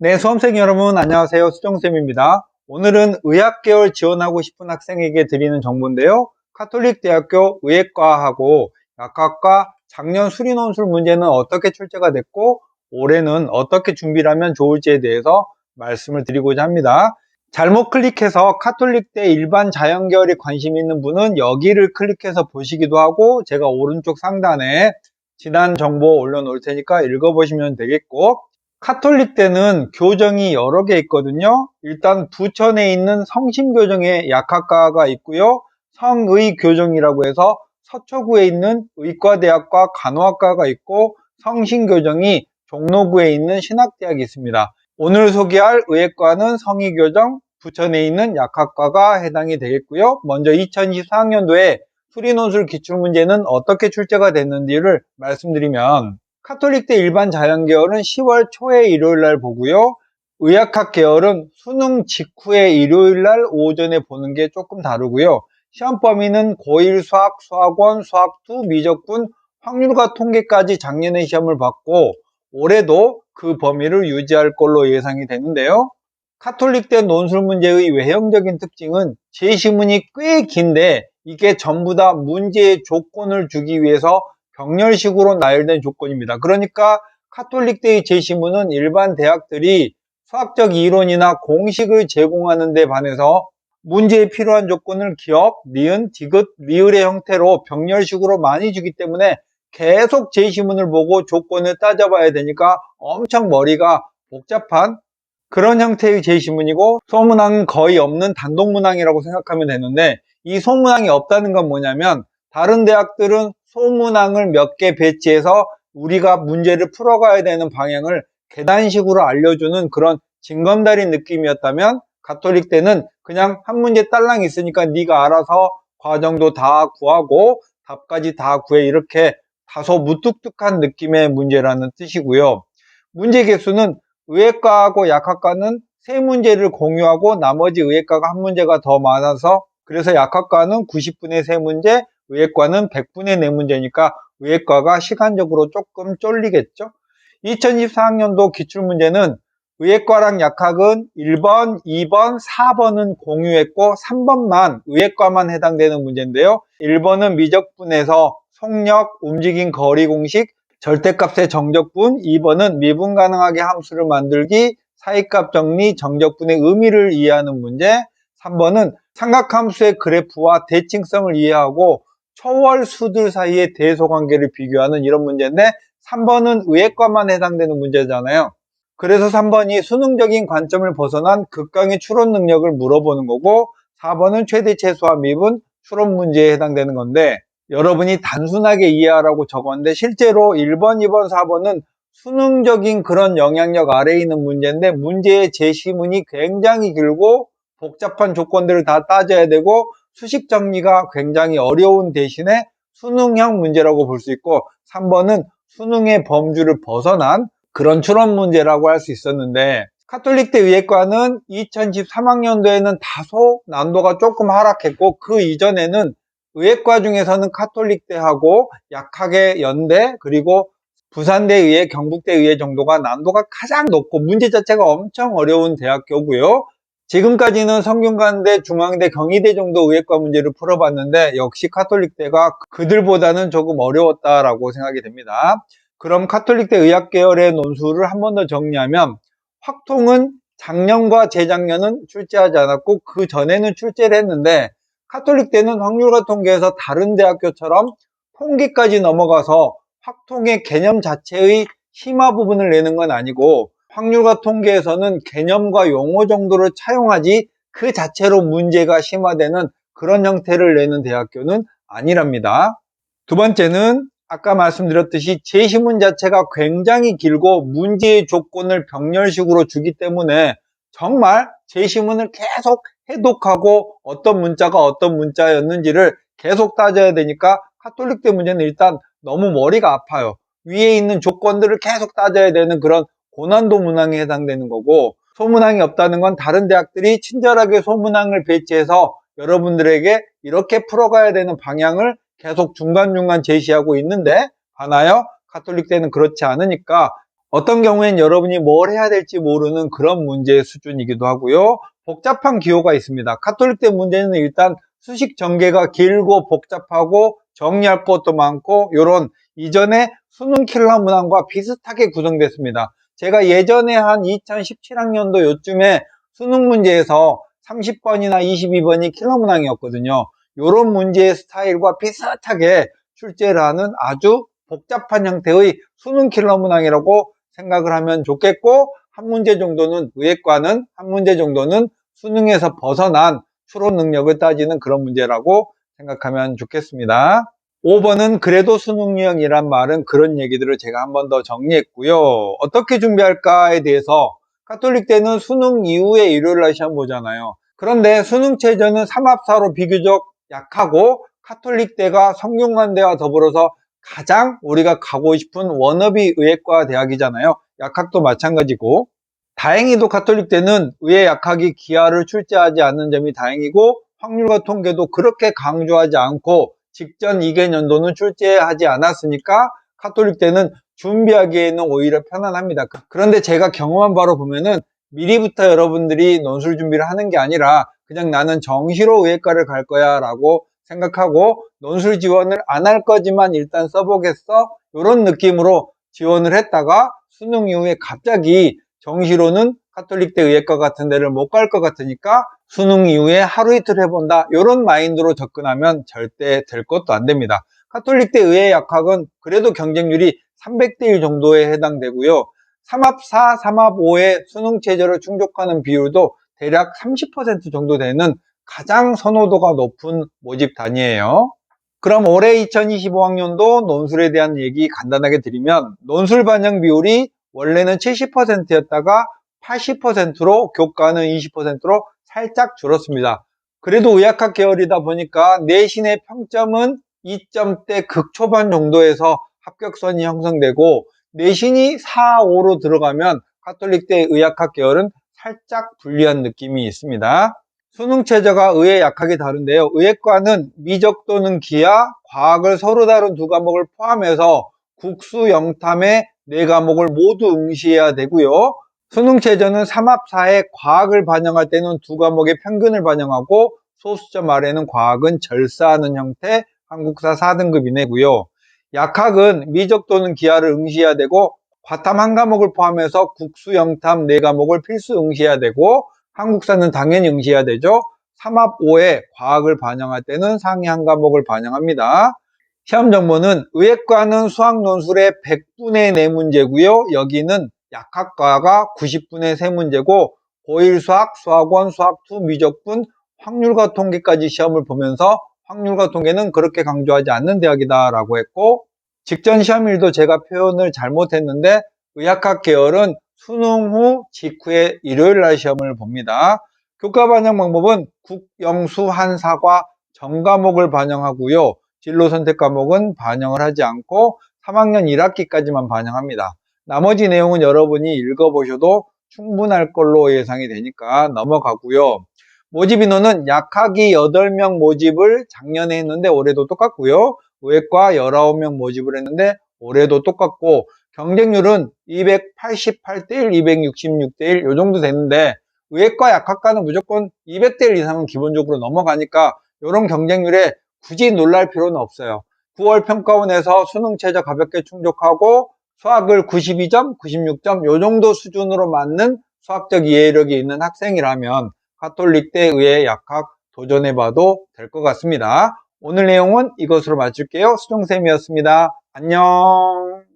네, 수험생 여러분 안녕하세요. 수정쌤입니다. 오늘은 의학계열 지원하고 싶은 학생에게 드리는 정보인데요. 카톨릭대학교 의학과하고 약학과 작년 수리논술 문제는 어떻게 출제가 됐고 올해는 어떻게 준비를 하면 좋을지에 대해서 말씀을 드리고자 합니다. 잘못 클릭해서 카톨릭대 일반 자연계열에 관심 있는 분은 여기를 클릭해서 보시기도 하고 제가 오른쪽 상단에 지난 정보 올려놓을 테니까 읽어보시면 되겠고, 카톨릭대는 교정이 여러 개 있거든요. 일단 부천에 있는 성심교정에 약학과가 있고요. 성의교정이라고 해서 서초구에 있는 의과대학과 간호학과가 있고, 성신교정이 종로구에 있는 신학대학이 있습니다. 오늘 소개할 의학과는 성의교정, 부천에 있는 약학과가 해당이 되겠고요. 먼저 2024학년도에 수리논술 기출문제는 어떻게 출제가 됐는지를 말씀드리면, 카톨릭대 일반 자연계열은 10월 초에 일요일날 보고요. 의학학 계열은 수능 직후에 일요일날 오전에 보는 게 조금 다르고요. 시험 범위는 고1 수학, 수학원, 수학2, 미적분, 확률과 통계까지 작년에 시험을 봤고 올해도 그 범위를 유지할 걸로 예상이 되는데요. 카톨릭대 논술 문제의 외형적인 특징은 제시문이 꽤 긴데 이게 전부 다 문제의 조건을 주기 위해서 병렬식으로 나열된 조건입니다. 그러니까 카톨릭대의 제시문은 일반 대학들이 수학적 이론이나 공식을 제공하는 데 반해서 문제에 필요한 조건을 기업, 니은, 디귿, 리을의 형태로 병렬식으로 많이 주기 때문에 계속 제시문을 보고 조건을 따져봐야 되니까 엄청 머리가 복잡한 그런 형태의 제시문이고, 소문항은 거의 없는 단독문항이라고 생각하면 되는데, 이 소문항이 없다는 건 뭐냐면 다른 대학들은 소문항을 몇 개 배치해서 우리가 문제를 풀어가야 되는 방향을 계단식으로 알려주는 그런 징검다리 느낌이었다면, 가톨릭대는 그냥 한 문제 딸랑 있으니까 네가 알아서 과정도 다 구하고 답까지 다 구해, 이렇게 다소 무뚝뚝한 느낌의 문제라는 뜻이고요. 문제 개수는 의학과하고 약학과는 3문제를 공유하고 나머지 의학과가 한 문제가 더 많아서, 그래서 약학과는 90분의 3문제, 의학과는 100분의 4문제니까 의학과가 시간적으로 조금 쫄리겠죠. 2024학년도 기출문제는 의학과랑 약학은 1번, 2번, 4번은 공유했고 3번만 의학과만 해당되는 문제인데요. 1번은 미적분에서 속력, 움직임, 거리 공식, 절대값의 정적분, 2번은 미분 가능하게 함수를 만들기, 사이값 정리, 정적분의 의미를 이해하는 문제, 3번은 삼각함수의 그래프와 대칭성을 이해하고 초월 수들 사이의 대소관계를 비교하는 이런 문제인데, 3번은 의학과만 해당되는 문제잖아요. 그래서 3번이 수능적인 관점을 벗어난 극강의 추론 능력을 물어보는 거고, 4번은 최대 최소화 미분 추론 문제에 해당되는 건데, 여러분이 단순하게 이해하라고 적었는데 실제로 1번, 2번, 4번은 수능적인 그런 영향력 아래에 있는 문제인데, 문제의 제시문이 굉장히 길고 복잡한 조건들을 다 따져야 되고 수식 정리가 굉장히 어려운 대신에 수능형 문제라고 볼 수 있고, 3번은 수능의 범주를 벗어난 그런 추론 문제라고 할 수 있었는데, 카톨릭대 의학과는 2013학년도에는 다소 난도가 조금 하락했고, 그 이전에는 의학과 중에서는 카톨릭대하고 약학의 연대, 그리고 부산대 의회, 경북대 의회 정도가 난도가 가장 높고 문제 자체가 엄청 어려운 대학교고요. 지금까지는 성균관대, 중앙대, 경희대 정도 의학과 문제를 풀어봤는데 역시 카톨릭대가 그들보다는 조금 어려웠다라고 생각이 됩니다. 그럼 카톨릭대 의학계열의 논술을 한 번 더 정리하면, 확통은 작년과 재작년은 출제하지 않았고 그 전에는 출제를 했는데, 카톨릭대는 확률과 통계에서 다른 대학교처럼 통계까지 넘어가서 확통의 개념 자체의 심화 부분을 내는 건 아니고, 확률과 통계에서는 개념과 용어 정도를 차용하지 그 자체로 문제가 심화되는 그런 형태를 내는 대학교는 아니랍니다. 두 번째는 아까 말씀드렸듯이 제시문 자체가 굉장히 길고 문제의 조건을 병렬식으로 주기 때문에 정말 제시문을 계속 해독하고 어떤 문자가 어떤 문자였는지를 계속 따져야 되니까 카톨릭대 문제는 일단 너무 머리가 아파요. 위에 있는 조건들을 계속 따져야 되는 그런 고난도 문항에 해당되는 거고, 소문항이 없다는 건 다른 대학들이 친절하게 소문항을 배치해서 여러분들에게 이렇게 풀어가야 되는 방향을 계속 중간중간 제시하고 있는데, 봐나요? 카톨릭대는 그렇지 않으니까 어떤 경우엔 여러분이 뭘 해야 될지 모르는 그런 문제의 수준이기도 하고요. 복잡한 기호가 있습니다. 카톨릭대 문제는 일단 수식 전개가 길고 복잡하고 정리할 것도 많고 이런 이전에 수능 킬러 문항과 비슷하게 구성됐습니다. 제가 예전에 한 2017학년도 요쯤에 수능 문제에서 30번이나 22번이 킬러 문항이었거든요. 이런 문제의 스타일과 비슷하게 출제를 하는 아주 복잡한 형태의 수능 킬러 문항이라고 생각을 하면 좋겠고, 한 문제 정도는 의예과는 한 문제 정도는 수능에서 벗어난 추론 능력을 따지는 그런 문제라고 생각하면 좋겠습니다. 5번은 그래도 수능 유형이란 말은 그런 얘기들을 제가 한 번 더 정리했고요. 어떻게 준비할까에 대해서 카톨릭대는 수능 이후에 일요일날 시험 보잖아요. 그런데 수능 최저는 삼합사로 비교적 약하고 카톨릭대가 성균관대와 더불어서 가장 우리가 가고 싶은 워너비 의예과 대학이잖아요. 약학도 마찬가지고, 다행히도 카톨릭대는 의예 약학이 기하를 출제하지 않는 점이 다행이고, 확률과 통계도 그렇게 강조하지 않고 직전 2개년도는 출제하지 않았으니까 카톨릭대는 준비하기에는 오히려 편안합니다. 그런데 제가 경험한 바로 보면은 미리부터 여러분들이 논술 준비를 하는 게 아니라 그냥 나는 정시로 의예과를 갈 거야 라고 생각하고 논술 지원을 안 할 거지만 일단 써보겠어 이런 느낌으로 지원을 했다가 수능 이후에 갑자기 정시로는 카톨릭대 의예과 같은 데를 못 갈 것 같으니까 수능 이후에 하루 이틀 해본다 이런 마인드로 접근하면 절대 될 것도 안 됩니다. 카톨릭대 의예약학은 그래도 경쟁률이 300대 1 정도에 해당되고요. 삼합4, 삼합5의 수능 최저를 충족하는 비율도 대략 30% 정도 되는 가장 선호도가 높은 모집 단위예요. 그럼 올해 2025학년도 논술에 대한 얘기 간단하게 드리면, 논술 반영 비율이 원래는 70%였다가 80%로 교과는 20%로 살짝 줄었습니다. 그래도 의학학 계열이다 보니까 내신의 평점은 2점대 극초반 정도에서 합격선이 형성되고, 내신이 4, 5로 들어가면 카톨릭대 의학학 계열은 살짝 불리한 느낌이 있습니다. 수능 최저가 의예 약학이 다른데요. 의예과는 미적 또는 기하, 과학을 서로 다룬 두 과목을 포함해서 국수, 영탐의 네 과목을 모두 응시해야 되고요. 수능 최저는 삼합사에 과학을 반영할 때는 두 과목의 평균을 반영하고 소수점 아래는 과학은 절사하는 형태 한국사 4등급 이내고요. 약학은 미적 또는 기하를 응시해야 되고 과탐 한 과목을 포함해서 국수, 영탐 네 과목을 필수 응시해야 되고 한국사는 당연히 응시해야 되죠. 삼합5에 과학을 반영할 때는 상위 한 과목을 반영합니다. 시험 정보는 의예과는 수학 논술의 100분의 4문제고요. 여기는 약학과가 90분의 3문제고 고1 수학, 수학원, 수학2, 미적분, 확률과 통계까지 시험을 보면서 확률과 통계는 그렇게 강조하지 않는 대학이다 라고 했고, 직전 시험일도 제가 표현을 잘못했는데 의학학 계열은 수능 후 직후에 일요일 날 시험을 봅니다. 교과 반영 방법은 국, 영, 수, 한, 사과 전 과목을 반영하고요. 진로 선택 과목은 반영을 하지 않고 3학년 1학기까지만 반영합니다. 나머지 내용은 여러분이 읽어보셔도 충분할 걸로 예상이 되니까 넘어가고요. 모집 인원은 약학이 8명 모집을 작년에 했는데 올해도 똑같고요. 의예과 19명 모집을 했는데 올해도 똑같고, 경쟁률은 288대 1, 266대 1 요 정도 되는데 의예과 약학과는 무조건 200대 1 이상은 기본적으로 넘어가니까 이런 경쟁률에 굳이 놀랄 필요는 없어요. 9월 평가원에서 수능 최저 가볍게 충족하고 수학을 92점, 96점 요 정도 수준으로 맞는 수학적 이해력이 있는 학생이라면 카톨릭대 의예 약학 도전해봐도 될 것 같습니다. 오늘 내용은 이것으로 마칠게요. 수정쌤이었습니다. 안녕.